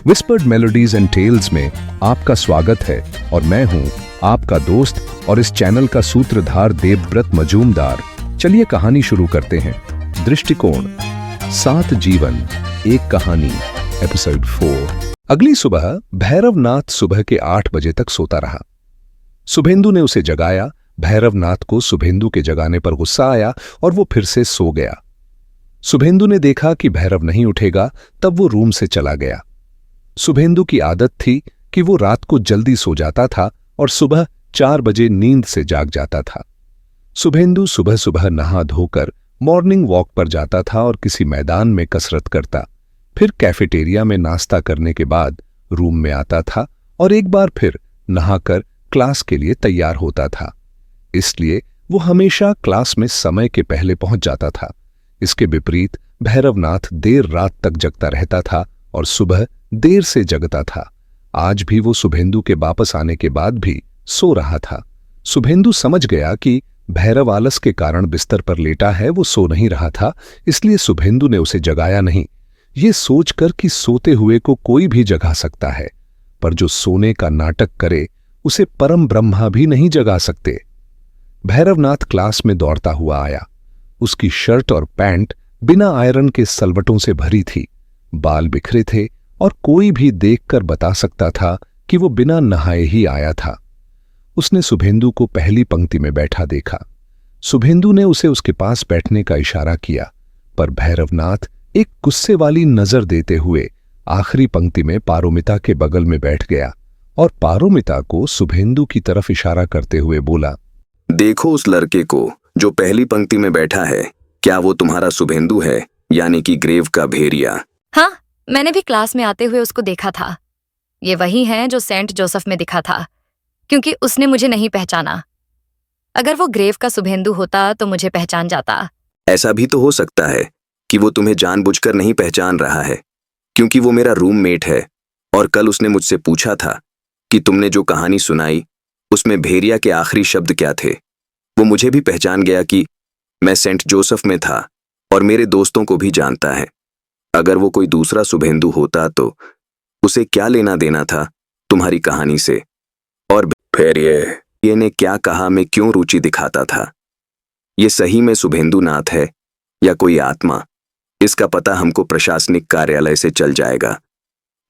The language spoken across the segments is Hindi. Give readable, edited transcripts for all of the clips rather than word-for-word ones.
विस्पर्ड मेलोडीज एंड टेल्स में आपका स्वागत है और मैं हूं आपका दोस्त और इस चैनल का सूत्रधार देवव्रत मजूमदार। चलिए कहानी शुरू करते हैं। दृष्टिकोण 7 जीवन एक कहानी एपिसोड 4। अगली सुबह भैरवनाथ सुबह के 8 बजे तक सोता रहा। शुभेंदु ने उसे जगाया। भैरवनाथ को शुभेंदु के जगाने पर गुस्सा आया और वो फिर से सो गया। शुभेंदु ने देखा कि भैरव नहीं उठेगा, तब वो रूम से चला गया। शुभेंदु की आदत थी कि वो रात को जल्दी सो जाता था और सुबह 4 बजे नींद से जाग जाता था। शुभेंदु सुबह सुबह नहा धोकर मॉर्निंग वॉक पर जाता था और किसी मैदान में कसरत करता, फिर कैफेटेरिया में नाश्ता करने के बाद रूम में आता था और एक बार फिर नहाकर क्लास के लिए तैयार होता था। इसलिए वो हमेशा क्लास में समय के पहले पहुंच जाता था। इसके विपरीत भैरवनाथ देर रात तक जगता रहता था और सुबह देर से जगता था। आज भी वो शुभेंदु के वापस आने के बाद भी सो रहा था। शुभेंदु समझ गया कि भैरव आलस के कारण बिस्तर पर लेटा है, वो सो नहीं रहा था, इसलिए शुभेंदु ने उसे जगाया नहीं, ये सोचकर कि सोते हुए को कोई भी जगा सकता है, पर जो सोने का नाटक करे उसे परम ब्रह्मा भी नहीं जगा सकते। भैरवनाथ क्लास में दौड़ता हुआ आया। उसकी शर्ट और पैंट बिना आयरन के सलवटों से भरी थी, बाल बिखरे थे और कोई भी देखकर बता सकता था कि वो बिना नहाए ही आया था। उसने शुभेंदु को पहली पंक्ति में बैठा देखा। शुभेंदु ने उसे उसके पास बैठने का इशारा किया, पर भैरवनाथ एक गुस्से वाली नजर देते हुए आखिरी पंक्ति में पारोमिता के बगल में बैठ गया और पारोमिता को शुभेंदु की तरफ इशारा करते हुए बोला, देखो उस लड़के को जो पहली पंक्ति में बैठा है, क्या वो तुम्हारा शुभेंदु है, यानी कि ग्रेव का भेड़िया? हाँ, मैंने भी क्लास में आते हुए उसको देखा था। ये वही है जो सेंट जोसेफ में दिखा था, क्योंकि उसने मुझे नहीं पहचाना। अगर वो ग्रेव का शुभेंदु होता तो मुझे पहचान जाता। ऐसा भी तो हो सकता है कि वो तुम्हें जानबूझकर नहीं पहचान रहा है, क्योंकि वो मेरा रूममेट है और कल उसने मुझसे पूछा था कि तुमने जो कहानी सुनाई उसमें भेड़िया के आखिरी शब्द क्या थे। वो मुझे भी पहचान गया कि मैं सेंट जोसेफ में था और मेरे दोस्तों को भी जानता है। अगर वो कोई दूसरा शुभेंदु होता तो उसे क्या लेना देना था तुम्हारी कहानी से? और भेड़िए ने क्या कहा मैं क्यों रुचि दिखाता था? ये सही में शुभेंदु नाथ है या कोई आत्मा? इसका पता हमको प्रशासनिक कार्यालय से चल जाएगा।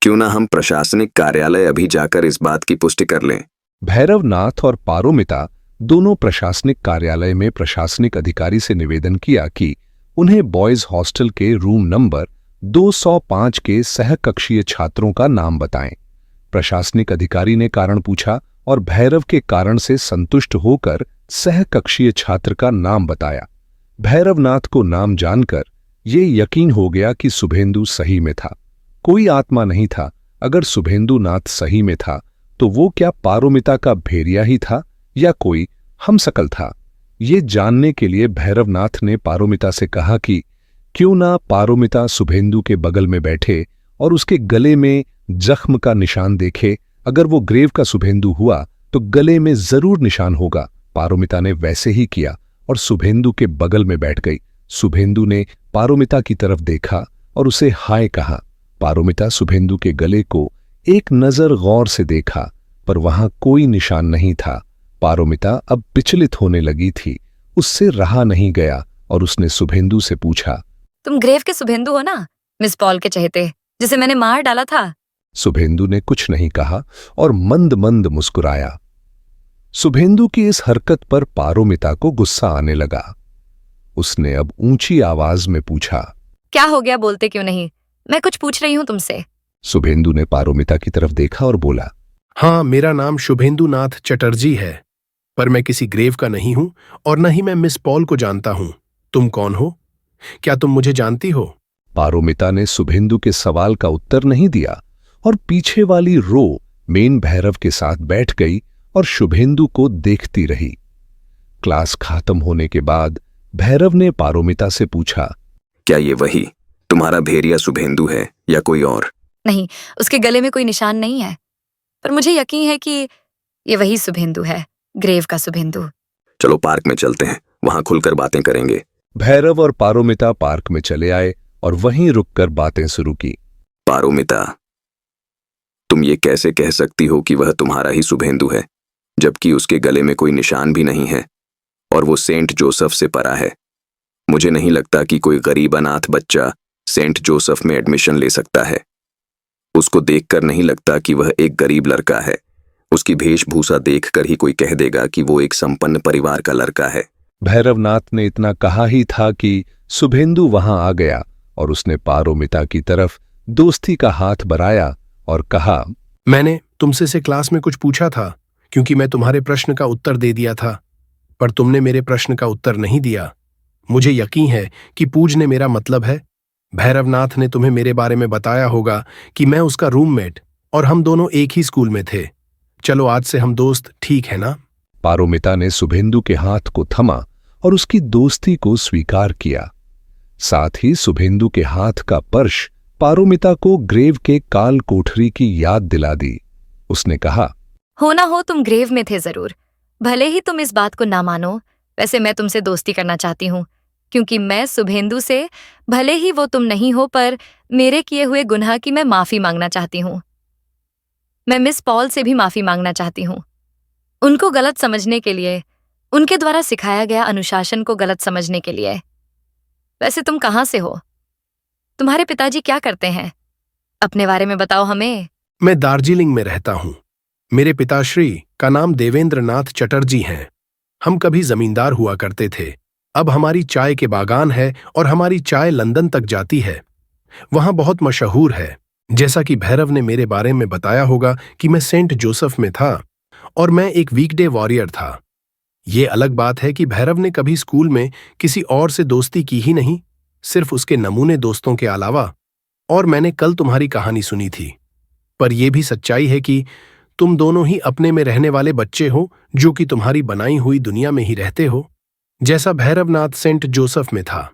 क्यों ना हम प्रशासनिक कार्यालय अभी जाकर इस बात की पुष्टि कर लें। भैरवनाथ और पारोमिता दोनों प्रशासनिक कार्यालय में प्रशासनिक अधिकारी से निवेदन किया कि उन्हें बॉयज हॉस्टल के रूम नंबर 205 के सहकक्षीय छात्रों का नाम बताएं। प्रशासनिक अधिकारी ने कारण पूछा और भैरव के कारण से संतुष्ट होकर सहकक्षीय छात्र का नाम बताया। भैरवनाथ को नाम जानकर ये यकीन हो गया कि शुभेंदु सही में था, कोई आत्मा नहीं था। अगर शुभेंदु नाथ सही में था तो वो क्या पारोमिता का भेड़िया ही था या कोई हमशक्ल था? ये जानने के लिए भैरवनाथ ने पारोमिता से कहा कि क्यों ना पारोमिता शुभेंदु के बगल में बैठे और उसके गले में जख्म का निशान देखे। अगर वो ग्रेव का शुभेंदु हुआ तो गले में जरूर निशान होगा। पारोमिता ने वैसे ही किया और शुभेंदु के बगल में बैठ गई। शुभेंदु ने पारोमिता की तरफ देखा और उसे हाय कहा। पारोमिता शुभेंदु के गले को एक नजर गौर से देखा, पर वहां कोई निशान नहीं था। पारोमिता अब विचलित होने लगी थी, उससे रहा नहीं गया और उसने शुभेंदु से पूछा, तुम ग्रेव के शुभेंदु हो ना, मिस पॉल के चहेते, जिसे मैंने मार डाला था? शुभेंदु ने कुछ नहीं कहा और मंद मंद मुस्कुराया। शुभेंदु की इस हरकत पर पारोमिता को गुस्सा आने लगा। उसने अब ऊंची आवाज में पूछा, क्या हो गया, बोलते क्यों नहीं? मैं कुछ पूछ रही हूं तुमसे। शुभेंदु ने पारोमिता की तरफ देखा और बोला, हाँ, मेरा नाम शुभेंदु नाथ चटर्जी है, पर मैं किसी ग्रेव का नहीं हूं और न ही मैं मिस पॉल को जानता हूं। तुम कौन हो? क्या तुम मुझे जानती हो? पारोमिता ने शुभेंदु के सवाल का उत्तर नहीं दिया और पीछे वाली रो मेन भैरव के साथ बैठ गई और शुभेंदु को देखती रही। क्लास खत्म होने के बाद भैरव ने पारोमिता से पूछा, क्या ये वही तुम्हारा भेड़िया शुभेंदु है या कोई और? नहीं, उसके गले में कोई निशान नहीं है, पर मुझे यकीन है कि ये वही शुभेंदु है, ग्रेव का शुभेंदु। चलो पार्क में चलते हैं, वहां खुलकर बातें करेंगे। भैरव और पारोमिता पार्क में चले आए और वहीं रुककर बातें शुरू की। पारोमिता, तुम ये कैसे कह सकती हो कि वह तुम्हारा ही शुभेंदु है, जबकि उसके गले में कोई निशान भी नहीं है और वो सेंट जोसेफ से परा है। मुझे नहीं लगता कि कोई गरीब अनाथ बच्चा सेंट जोसेफ में एडमिशन ले सकता है। उसको देखकर नहीं लगता कि वह एक गरीब लड़का है। उसकी वेशभूषा देखकर ही कोई कह देगा कि वो एक संपन्न परिवार का लड़का है। भैरवनाथ ने इतना कहा ही था कि शुभेंदु वहां आ गया और उसने पारोमिता की तरफ दोस्ती का हाथ बढ़ाया और कहा, मैंने तुमसे से क्लास में कुछ पूछा था क्योंकि मैं तुम्हारे प्रश्न का उत्तर दे दिया था, पर तुमने मेरे प्रश्न का उत्तर नहीं दिया। मुझे यकीन है कि पूजने मेरा मतलब है। भैरवनाथ ने तुम्हें मेरे बारे में बताया होगा कि मैं उसका रूममेट और हम दोनों एक ही स्कूल में थे। चलो आज से हम दोस्त, ठीक है ना? पारोमिता ने शुभेंदु के हाथ को थमा और उसकी दोस्ती को स्वीकार किया। साथ ही शुभेंदु के हाथ का स्पर्श पारोमिता को ग्रेव के काल कोठरी की याद दिला दी। उसने कहा, हो ना हो तुम ग्रेव में थे जरूर, भले ही तुम इस बात को ना मानो। वैसे मैं तुमसे दोस्ती करना चाहती हूँ क्योंकि मैं शुभेंदु से, भले ही वो तुम नहीं हो, पर मेरे किए हुए गुनाह की मैं माफी मांगना चाहती हूँ। मैं मिस पॉल से भी माफी मांगना चाहती हूँ, उनको गलत समझने के लिए, उनके द्वारा सिखाया गया अनुशासन को गलत समझने के लिए। वैसे तुम कहाँ से हो? तुम्हारे पिताजी क्या करते हैं? अपने बारे में बताओ हमें। मैं दार्जिलिंग में रहता हूँ। मेरे पिताश्री का नाम देवेंद्र नाथ चटर्जी हैं। हम कभी जमींदार हुआ करते थे। अब हमारी चाय के बागान है और हमारी चाय लंदन तक जाती है। वहां बहुत मशहूर है। जैसा कि भैरव ने मेरे बारे में बताया होगा कि मैं सेंट जोसेफ में था और मैं एक वीकडे वॉरियर था। ये अलग बात है कि भैरव ने कभी स्कूल में किसी और से दोस्ती की ही नहीं, सिर्फ उसके नमूने दोस्तों के अलावा। और मैंने कल तुम्हारी कहानी सुनी थी। पर यह भी सच्चाई है कि तुम दोनों ही अपने में रहने वाले बच्चे हो जो कि तुम्हारी बनाई हुई दुनिया में ही रहते हो। जैसा भैरवनाथ सेंट जोसेफ में था,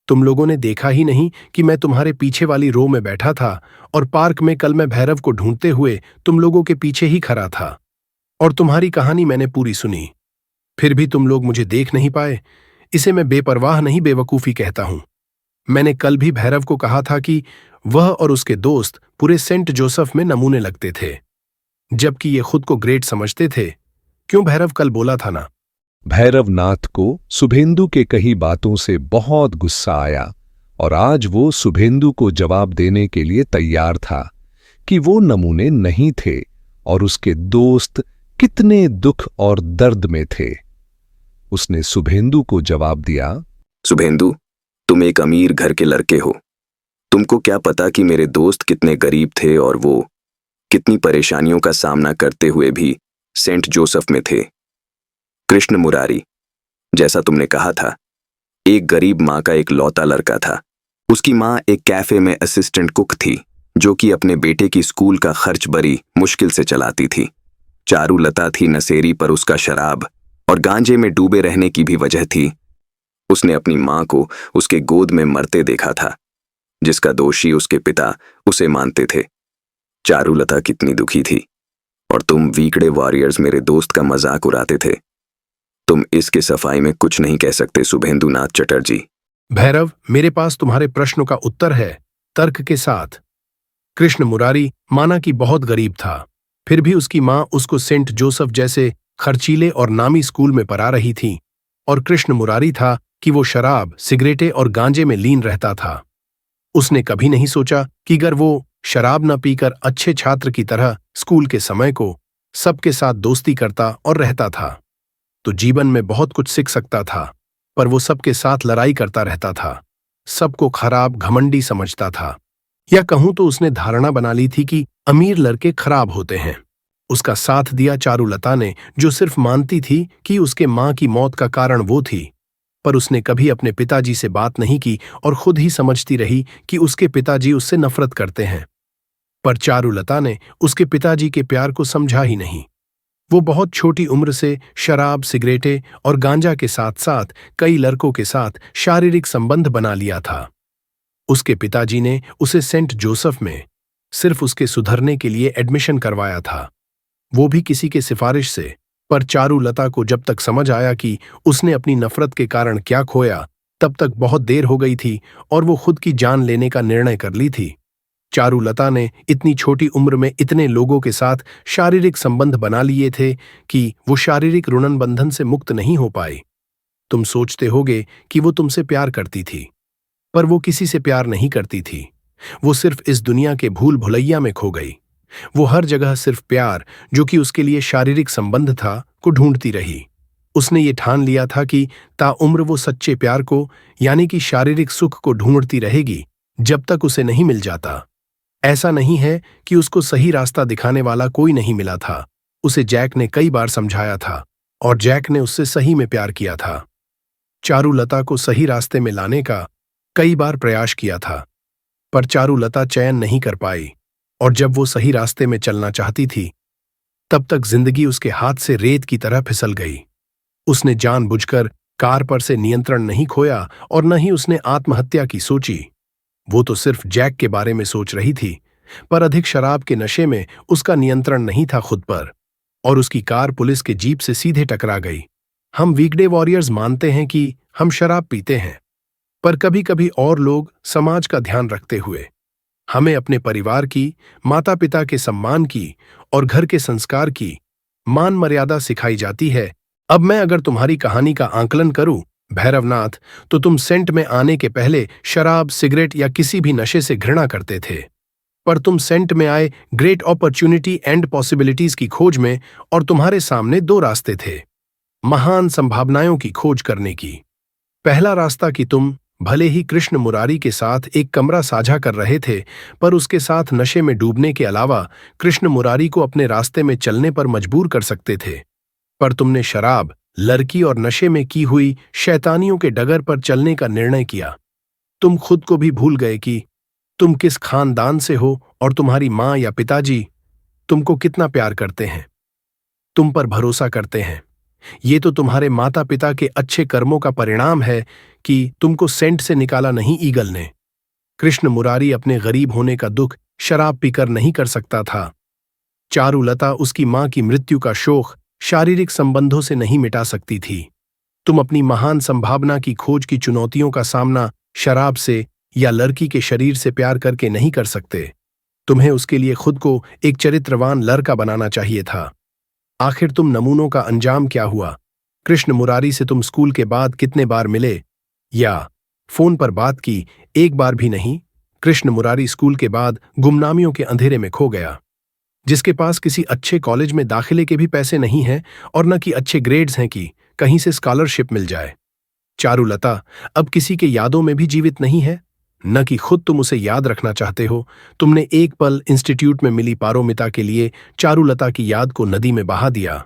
तुम लोगों ने देखा ही नहीं कि मैं तुम्हारे पीछे वाली रो में बैठा था और पार्क में कल मैं भैरव को ढूंढते हुए तुम लोगों के पीछे ही खड़ा था और तुम्हारी कहानी मैंने पूरी सुनी। फिर भी तुम लोग मुझे देख नहीं पाए। इसे मैं बेपरवाह नहीं, बेवकूफी कहता हूं। मैंने कल भी भैरव को कहा था कि वह और उसके दोस्त पूरे सेंट जोसेफ में नमूने लगते थे, जबकि ये खुद को ग्रेट समझते थे। क्यों भैरव कल बोला था ना? भैरवनाथ को शुभेंदु के कई बातों से बहुत गुस्सा आया और आज वो शुभेंदु को जवाब देने के लिए तैयार था कि वो नमूने नहीं थे और उसके दोस्त कितने दुख और दर्द में थे। उसने शुभेंदु को जवाब दिया, शुभेंदु, तुम एक अमीर घर के लड़के हो। तुमको क्या पता कि मेरे दोस्त कितने गरीब थे और वो कितनी परेशानियों का सामना करते हुए भी सेंट जोसेफ में थे। कृष्ण मुरारी, जैसा तुमने कहा था, एक गरीब माँ का एक लौता लड़का था। उसकी माँ एक कैफे में असिस्टेंट कुक थी जो कि अपने बेटे की स्कूल का खर्च बड़ी मुश्किल से चलाती थी। चारुलता थी नशेरी, पर उसका शराब और गांजे में डूबे रहने की भी वजह थी। उसने अपनी माँ को उसके गोद में मरते देखा था, जिसका दोषी उसके पिता उसे मानते थे। चारुलता कितनी दुखी थी और तुम वीकडे वॉरियर्स मेरे दोस्त का मजाक उड़ाते थे। तुम इसके सफाई में कुछ नहीं कह सकते शुभेंदु नाथ चटर्जी। भैरव, मेरे पास तुम्हारे प्रश्न का उत्तर है, तर्क के साथ। कृष्ण मुरारी माना कि बहुत गरीब था, फिर भी उसकी माँ उसको सेंट जोसेफ जैसे खर्चीले और नामी स्कूल में पढ़ा रही थी। और कृष्ण मुरारी था कि वो शराब, सिगरेटें और गांजे में लीन रहता था। उसने कभी नहीं सोचा कि अगर वो शराब न पीकर अच्छे छात्र की तरह स्कूल के समय को सबके साथ दोस्ती करता और रहता था तो जीवन में बहुत कुछ सीख सकता था। पर वो सबके साथ लड़ाई करता रहता था, सबको खराब, घमंडी समझता था। या कहूं तो उसने धारणा बना ली थी कि अमीर लड़के खराब होते हैं। उसका साथ दिया चारुलता ने, जो सिर्फ मानती थी कि उसके मां की मौत का कारण वो थी, पर उसने कभी अपने पिताजी से बात नहीं की और खुद ही समझती रही कि उसके पिताजी उससे नफरत करते हैं। पर चारुलता ने उसके पिताजी के प्यार को समझा ही नहीं। वो बहुत छोटी उम्र से शराब, सिगरेटें और गांजा के साथ साथ कई लड़कों के साथ शारीरिक संबंध बना लिया था। उसके पिताजी ने उसे सेंट जोसेफ में सिर्फ उसके सुधरने के लिए एडमिशन करवाया था, वो भी किसी के सिफारिश से। पर चारुलता को जब तक समझ आया कि उसने अपनी नफरत के कारण क्या खोया, तब तक बहुत देर हो गई थी और वो खुद की जान लेने का निर्णय कर ली थी। चारुलता ने इतनी छोटी उम्र में इतने लोगों के साथ शारीरिक संबंध बना लिए थे कि वो शारीरिक ऋण बंधन से मुक्त नहीं हो पाई। तुम सोचते होगे कि वो तुमसे प्यार करती थी, पर वो किसी से प्यार नहीं करती थी। वो सिर्फ इस दुनिया के भूल भुलैया में खो गई। वो हर जगह सिर्फ प्यार, जो कि उसके लिए शारीरिक संबंध था, को ढूंढती रही। उसने ये ठान लिया था कि ताउम्र वो सच्चे प्यार को, यानी कि शारीरिक सुख को ढूंढती रहेगी जब तक उसे नहीं मिल जाता। ऐसा नहीं है कि उसको सही रास्ता दिखाने वाला कोई नहीं मिला था। उसे जैक ने कई बार समझाया था और जैक ने उससे सही में प्यार किया था। चारुलता को सही रास्ते में लाने का कई बार प्रयास किया था, पर चारुलता चयन नहीं कर पाई, और जब वो सही रास्ते में चलना चाहती थी तब तक जिंदगी उसके हाथ से रेत की तरह फिसल गई। उसने जानबूझकर कार पर से नियंत्रण नहीं खोया और न ही उसने आत्महत्या की सोची। वो तो सिर्फ जैक के बारे में सोच रही थी, पर अधिक शराब के नशे में उसका नियंत्रण नहीं था खुद पर, और उसकी कार पुलिस के जीप से सीधे टकरा गई। हम वीकडे वॉरियर्स मानते हैं कि हम शराब पीते हैं, पर कभी कभी और लोग समाज का ध्यान रखते हुए हमें अपने परिवार की, माता पिता के सम्मान की और घर के संस्कार की मान मर्यादा सिखाई जाती है। अब मैं अगर तुम्हारी कहानी का आंकलन करूं भैरवनाथ, तो तुम सेंट में आने के पहले शराब, सिगरेट या किसी भी नशे से घृणा करते थे, पर तुम सेंट में आए ग्रेट अपॉर्चुनिटी एंड पॉसिबिलिटीज की खोज में, और तुम्हारे सामने दो रास्ते थे महान संभावनाओं की खोज करने की। पहला रास्ता कि तुम भले ही कृष्ण मुरारी के साथ एक कमरा साझा कर रहे थे, पर उसके साथ नशे में डूबने के अलावा कृष्ण मुरारी को अपने रास्ते में चलने पर मजबूर कर सकते थे, पर तुमने शराब, लड़की और नशे में की हुई शैतानियों के डगर पर चलने का निर्णय किया। तुम खुद को भी भूल गए कि तुम किस खानदान से हो और तुम्हारी माँ या पिताजी तुमको कितना प्यार करते हैं, तुम पर भरोसा करते हैं। ये तो तुम्हारे माता पिता के अच्छे कर्मों का परिणाम है कि तुमको सेंट से निकाला नहीं ईगल ने। कृष्ण मुरारी अपने गरीब होने का दुख शराब पीकर नहीं कर सकता था। चारुलता उसकी मां की मृत्यु का शोक शारीरिक संबंधों से नहीं मिटा सकती थी। तुम अपनी महान संभावना की खोज की चुनौतियों का सामना शराब से या लड़की के शरीर से प्यार करके नहीं कर सकते। तुम्हें उसके लिए खुद को एक चरित्रवान लड़का बनाना चाहिए था। आखिर तुम नमूनों का अंजाम क्या हुआ? कृष्ण मुरारी से तुम स्कूल के बाद कितने बार मिले या फोन पर बात की? एक बार भी नहीं। कृष्ण मुरारी स्कूल के बाद गुमनामियों के अंधेरे में खो गया, जिसके पास किसी अच्छे कॉलेज में दाखिले के भी पैसे नहीं हैं और न कि अच्छे ग्रेड्स हैं कि कहीं से स्कॉलरशिप मिल जाए। चारुलता अब किसी के यादों में भी जीवित नहीं है, न कि खुद तुम उसे याद रखना चाहते हो। तुमने एक पल इंस्टीट्यूट में मिली पारोमिता के लिए चारुलता की याद को नदी में बहा दिया।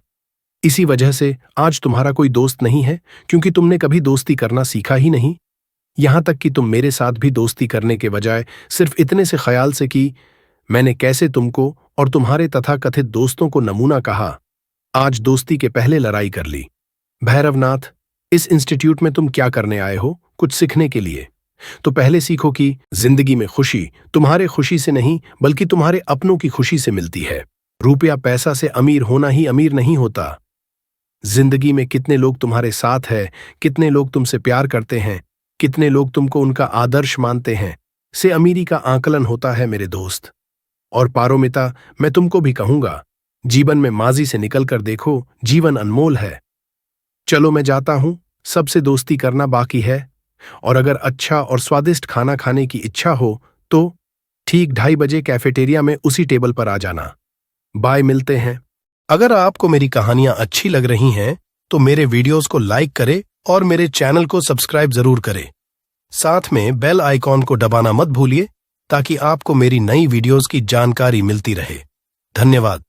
इसी वजह से आज तुम्हारा कोई दोस्त नहीं है, क्योंकि तुमने कभी दोस्ती करना सीखा ही नहीं। यहां तक कि तुम मेरे साथ भी दोस्ती करने के बजाय सिर्फ इतने से ख्याल से कि मैंने कैसे तुमको और तुम्हारे तथाकथित दोस्तों को नमूना कहा, आज दोस्ती के पहले लड़ाई कर ली। भैरवनाथ, इस इंस्टीट्यूट में तुम क्या करने आए हो? कुछ सीखने के लिए। तो पहले सीखो कि जिंदगी में खुशी तुम्हारे खुशी से नहीं, बल्कि तुम्हारे अपनों की खुशी से मिलती है। रुपया पैसा से अमीर होना ही अमीर नहीं होता। जिंदगी में कितने लोग तुम्हारे साथ हैं, कितने लोग तुमसे प्यार करते हैं, कितने लोग तुमको उनका आदर्श मानते हैं, से अमीरी का आकलन होता है मेरे दोस्त। और पारोमिता, मैं तुमको भी कहूंगा, जीवन में माजी से निकलकर देखो, जीवन अनमोल है। चलो मैं जाता हूं, सबसे दोस्ती करना बाकी है, और अगर अच्छा और स्वादिष्ट खाना खाने की इच्छा हो तो ठीक 2:30 बजे कैफेटेरिया में उसी टेबल पर आ जाना। बाय, मिलते हैं। अगर आपको मेरी कहानियां अच्छी लग रही हैं तो मेरे वीडियोस को लाइक करें और मेरे चैनल को सब्सक्राइब जरूर करें। साथ में बेल आइकॉन को दबाना मत भूलिए ताकि आपको मेरी नई वीडियोस की जानकारी मिलती रहे। धन्यवाद।